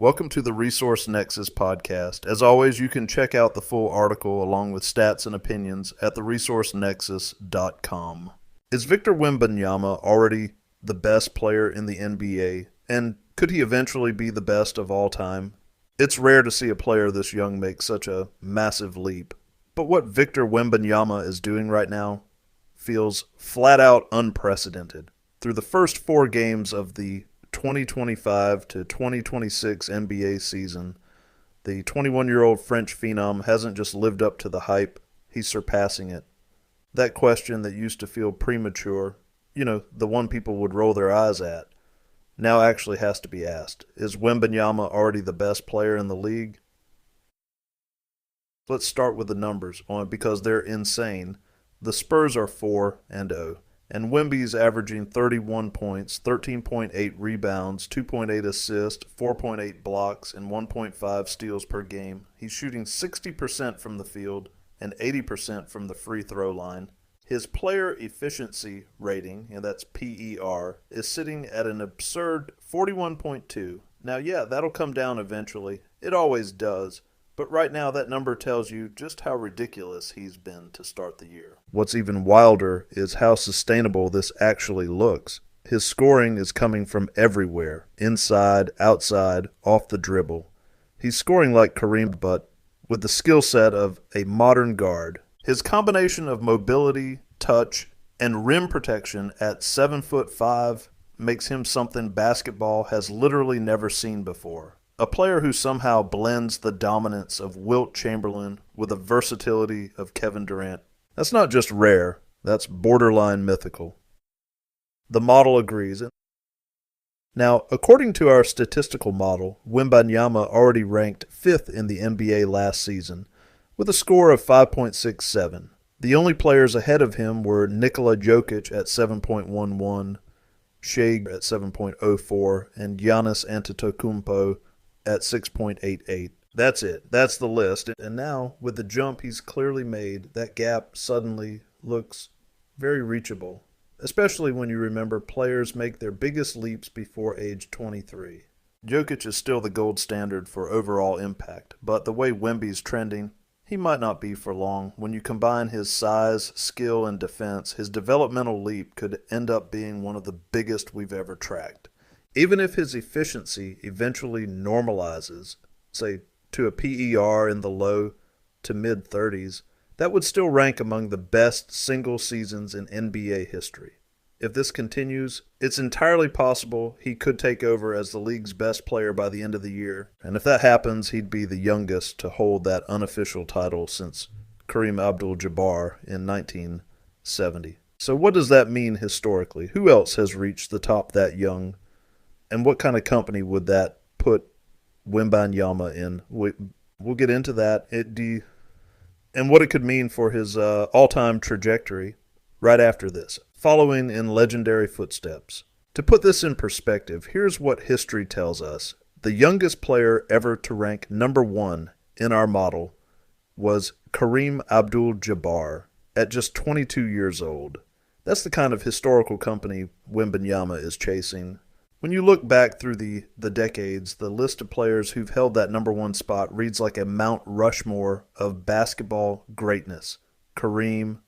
Welcome to the Resource Nexus Podcast. As always, you can check out the full article along with stats and opinions at theresourcenexus.com. Is Victor Wembanyama already the best player in the NBA, and could he eventually be the best of all time? It's rare to see a player this young make such a massive leap, but what Victor Wembanyama is doing right now feels flat out unprecedented. Through the first 4 games of the 2025 to 2026 NBA season, the 21-year-old French phenom hasn't just lived up to the hype, he's surpassing it. That question that used to feel premature, the one people would roll their eyes at, now actually has to be asked. Is Wembanyama already the best player in the league? Let's start with the numbers because they're insane. The Spurs are 4-0. And Wemby's averaging 31 points, 13.8 rebounds, 2.8 assists, 4.8 blocks, and 1.5 steals per game. He's shooting 60% from the field and 80% from the free throw line. His player efficiency rating, and that's PER, is sitting at an absurd 41.2. Now, that'll come down eventually. It always does. But right now, that number tells you just how ridiculous he's been to start the year. What's even wilder is how sustainable this actually looks. His scoring is coming from everywhere, inside, outside, off the dribble. He's scoring like Kareem, but with the skill set of a modern guard. His combination of mobility, touch, and rim protection at 7'5" makes him something basketball has literally never seen before. A player who somehow blends the dominance of Wilt Chamberlain with the versatility of Kevin Durant. That's not just rare, that's borderline mythical. The model agrees. Now, according to our statistical model, Wembanyama already ranked 5th in the NBA last season with a score of 5.67. The only players ahead of him were Nikola Jokic at 7.11, Shai at 7.04, and Giannis Antetokounmpo at 6.88. That's it. That's the list. And now, with the jump he's clearly made, that gap suddenly looks very reachable, especially when you remember players make their biggest leaps before age 23. Jokic is still the gold standard for overall impact, but the way Wemby's trending, he might not be for long. When you combine his size, skill, and defense, his developmental leap could end up being one of the biggest we've ever tracked. Even if his efficiency eventually normalizes, say, to a PER in the low to mid-30s, that would still rank among the best single seasons in NBA history. If this continues, it's entirely possible he could take over as the league's best player by the end of the year. And if that happens, he'd be the youngest to hold that unofficial title since Kareem Abdul-Jabbar in 1970. So what does that mean historically? Who else has reached the top that young? And what kind of company would that put Wembanyama in? We'll get into that. And what it could mean for his all-time trajectory right after this, following in legendary footsteps. To put this in perspective, here's what history tells us. The youngest player ever to rank number 1 in our model was Kareem Abdul-Jabbar at just 22 years old. That's the kind of historical company Wembanyama is chasing. When you look back through the decades, the list of players who've held that number 1 spot reads like a Mount Rushmore of basketball greatness. Kareem,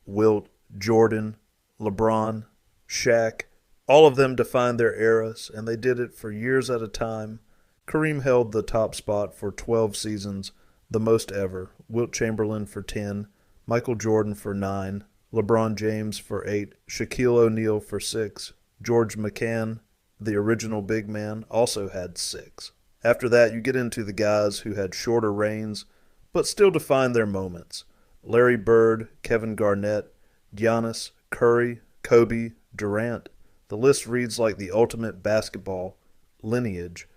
Wilt, Jordan, LeBron, Shaq, all of them defined their eras, and they did it for years at a time. Kareem held the top spot for 12 seasons, the most ever. Wilt Chamberlain for 10, Michael Jordan for 9, LeBron James for 8, Shaquille O'Neal for 6, George McCann, the original big man, also had 6. After that, you get into the guys who had shorter reigns, but still defined their moments. Larry Bird, Kevin Garnett, Giannis, Curry, Kobe, Durant. The list reads like the ultimate basketball lineage.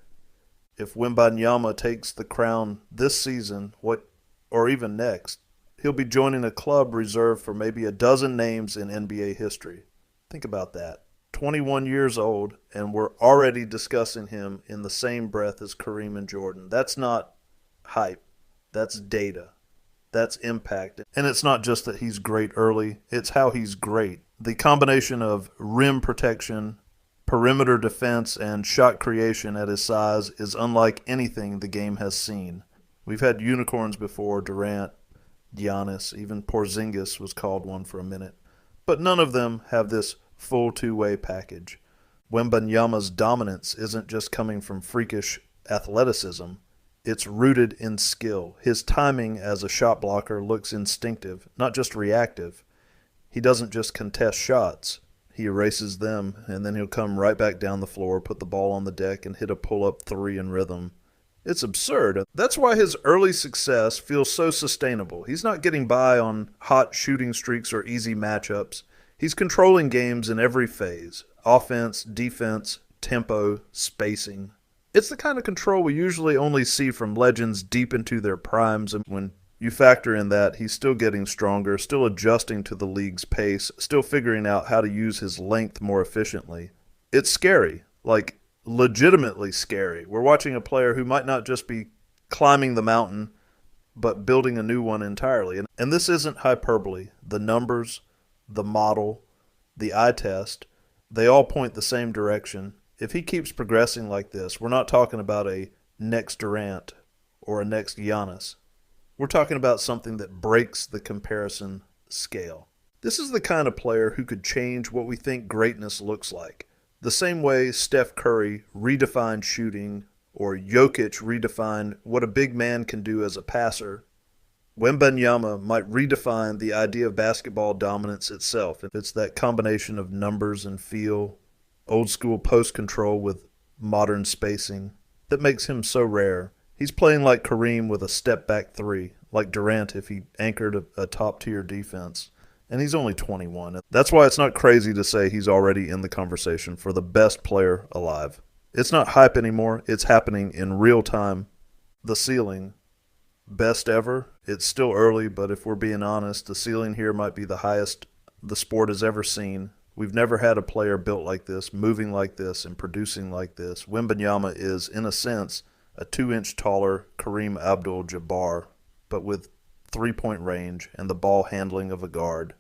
If Wembanyama takes the crown this season, or even next, he'll be joining a club reserved for maybe a dozen names in NBA history. Think about that. 21 years old, and we're already discussing him in the same breath as Kareem and Jordan. That's not hype. That's data. That's impact. And it's not just that he's great early. It's how he's great. The combination of rim protection, perimeter defense, and shot creation at his size is unlike anything the game has seen. We've had unicorns before, Durant, Giannis, even Porzingis was called one for a minute. But none of them have this full two-way package. Wembanyama's dominance isn't just coming from freakish athleticism. It's rooted in skill. His timing as a shot blocker looks instinctive, not just reactive. He doesn't just contest shots. He erases them, and then he'll come right back down the floor, put the ball on the deck, and hit a pull-up three in rhythm. It's absurd. That's why his early success feels so sustainable. He's not getting by on hot shooting streaks or easy matchups. He's controlling games in every phase: offense, defense, tempo, spacing. It's the kind of control we usually only see from legends deep into their primes, and when you factor in that he's still getting stronger, still adjusting to the league's pace, still figuring out how to use his length more efficiently. It's scary, like legitimately scary. We're watching a player who might not just be climbing the mountain, but building a new one entirely. And this isn't hyperbole. The numbers, the model, the eye test, they all point the same direction. If he keeps progressing like this, we're not talking about a next Durant or a next Giannis. We're talking about something that breaks the comparison scale. This is the kind of player who could change what we think greatness looks like. The same way Steph Curry redefined shooting, or Jokic redefined what a big man can do as a passer, Wembanyama might redefine the idea of basketball dominance itself. It's that combination of numbers and feel, old school post control with modern spacing, that makes him so rare. He's playing like Kareem with a step-back three, like Durant if he anchored a top-tier defense. And he's only 21. That's why it's not crazy to say he's already in the conversation for the best player alive. It's not hype anymore. It's happening in real time. The ceiling, best ever. It's still early, but if we're being honest, the ceiling here might be the highest the sport has ever seen. We've never had a player built like this, moving like this, and producing like this. Wembanyama is, in a sense, a 2-inch taller Kareem Abdul-Jabbar, but with three-point range and the ball handling of a guard.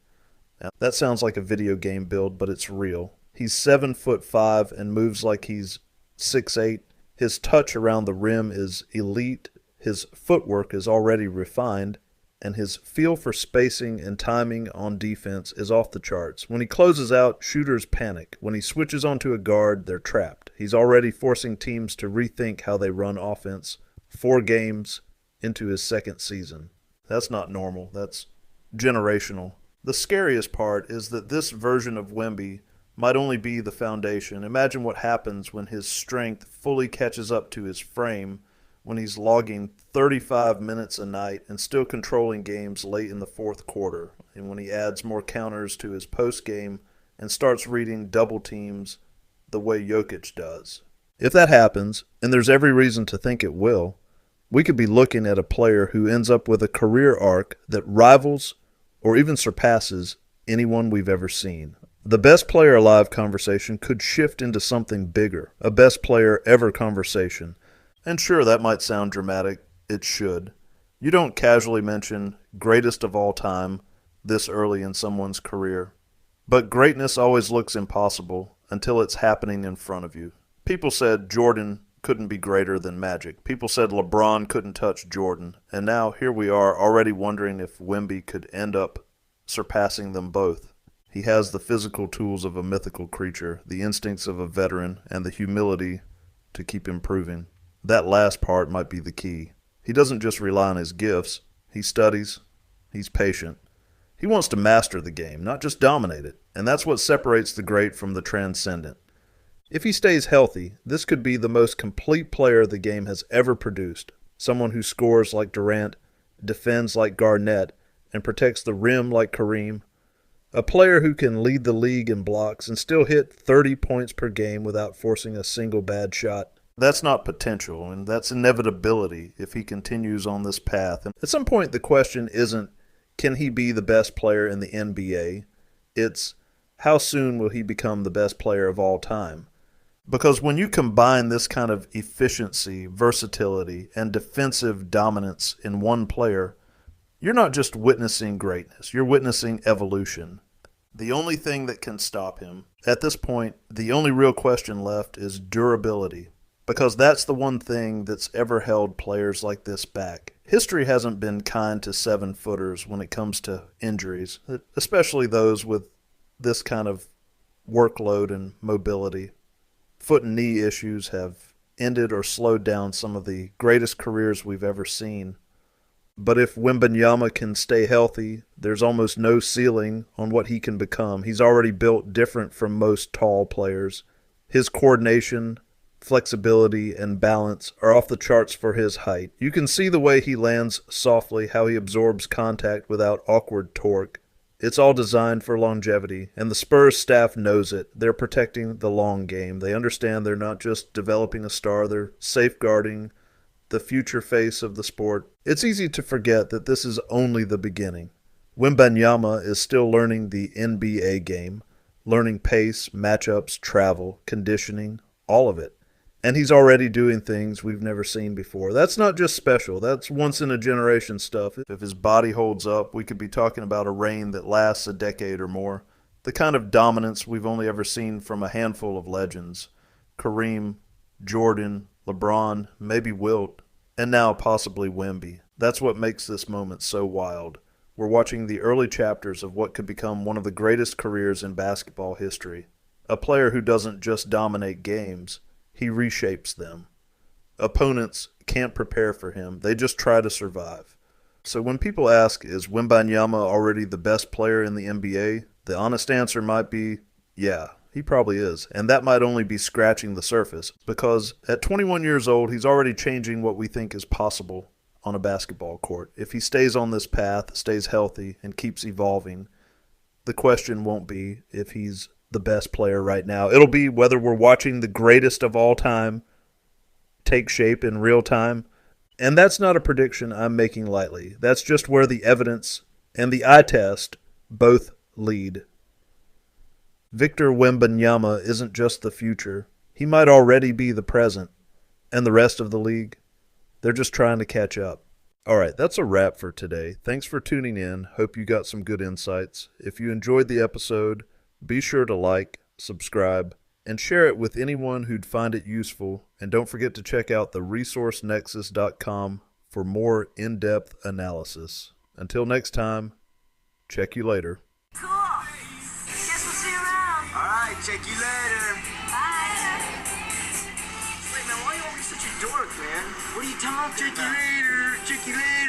Now, that sounds like a video game build, but it's real. He's 7'5" and moves like he's 6'8". His touch around the rim is elite, his footwork is already refined, and his feel for spacing and timing on defense is off the charts. When he closes out, shooters panic. When he switches onto a guard, they're trapped. He's already forcing teams to rethink how they run offense 4 games into his second season. That's not normal. That's generational. The scariest part is that this version of Wemby might only be the foundation. Imagine what happens when his strength fully catches up to his frame, when he's logging 35 minutes a night and still controlling games late in the fourth quarter, and when he adds more counters to his post game and starts reading double teams the way Jokic does. If that happens, and there's every reason to think it will, we could be looking at a player who ends up with a career arc that rivals or even surpasses anyone we've ever seen. The best player alive conversation could shift into something bigger, a best player ever conversation. And sure, that might sound dramatic. It should. You don't casually mention greatest of all time this early in someone's career. But greatness always looks impossible until it's happening in front of you. People said Jordan couldn't be greater than Magic. People said LeBron couldn't touch Jordan. And now here we are already wondering if Wemby could end up surpassing them both. He has the physical tools of a mythical creature, the instincts of a veteran, and the humility to keep improving. That last part might be the key. He doesn't just rely on his gifts. He studies. He's patient. He wants to master the game, not just dominate it. And that's what separates the great from the transcendent. If he stays healthy, this could be the most complete player the game has ever produced. Someone who scores like Durant, defends like Garnett, and protects the rim like Kareem. A player who can lead the league in blocks and still hit 30 points per game without forcing a single bad shot. That's not potential, and that's inevitability if he continues on this path. And at some point, the question isn't, can he be the best player in the NBA? It's, how soon will he become the best player of all time? Because when you combine this kind of efficiency, versatility, and defensive dominance in one player, you're not just witnessing greatness, you're witnessing evolution. the only thing that can stop him. At this point, the only real question left is durability, because that's the one thing that's ever held players like this back. History hasn't been kind to 7-footers when it comes to injuries, especially those with this kind of workload and mobility. Foot and knee issues have ended or slowed down some of the greatest careers we've ever seen. But if Wembanyama can stay healthy, there's almost no ceiling on what he can become. He's already built different from most tall players. His coordination, flexibility, and balance are off the charts for his height. You can see the way he lands softly, how he absorbs contact without awkward torque. It's all designed for longevity, and the Spurs staff knows it. They're protecting the long game. They understand they're not just developing a star, they're safeguarding the future face of the sport. It's easy to forget that this is only the beginning. Wembanyama is still learning the NBA game, learning pace, matchups, travel, conditioning, all of it. And he's already doing things we've never seen before. That's not just special. That's once-in-a-generation stuff. If his body holds up, we could be talking about a reign that lasts a decade or more. The kind of dominance we've only ever seen from a handful of legends. Kareem, Jordan, LeBron, maybe Wilt, and now possibly Wemby. That's what makes this moment so wild. We're watching the early chapters of what could become one of the greatest careers in basketball history. A player who doesn't just dominate games, he reshapes them. Opponents can't prepare for him. They just try to survive. So when people ask, is Wembanyama already the best player in the NBA? The honest answer might be, yeah, he probably is. And that might only be scratching the surface, because at 21 years old, he's already changing what we think is possible on a basketball court. If he stays on this path, stays healthy, and keeps evolving, the question won't be if he's the best player right now. It'll be whether we're watching the greatest of all time take shape in real time. And that's not a prediction I'm making lightly. That's just where the evidence and the eye test both lead. Victor Wembanyama isn't just the future. He might already be the present. And the rest of the league, they're just trying to catch up. All right, that's a wrap for today. Thanks for tuning in. Hope you got some good insights. If you enjoyed the episode, be sure to like, subscribe, and share it with anyone who'd find it useful. And don't forget to check out the resourcenexus.com for more in-depth analysis. Until next time, check you later. Cool. Guess we'll see you around. All right, check you later. Bye. Wait, man, why are you always such a dork, man? What are you talking about? Check you later. Check you later.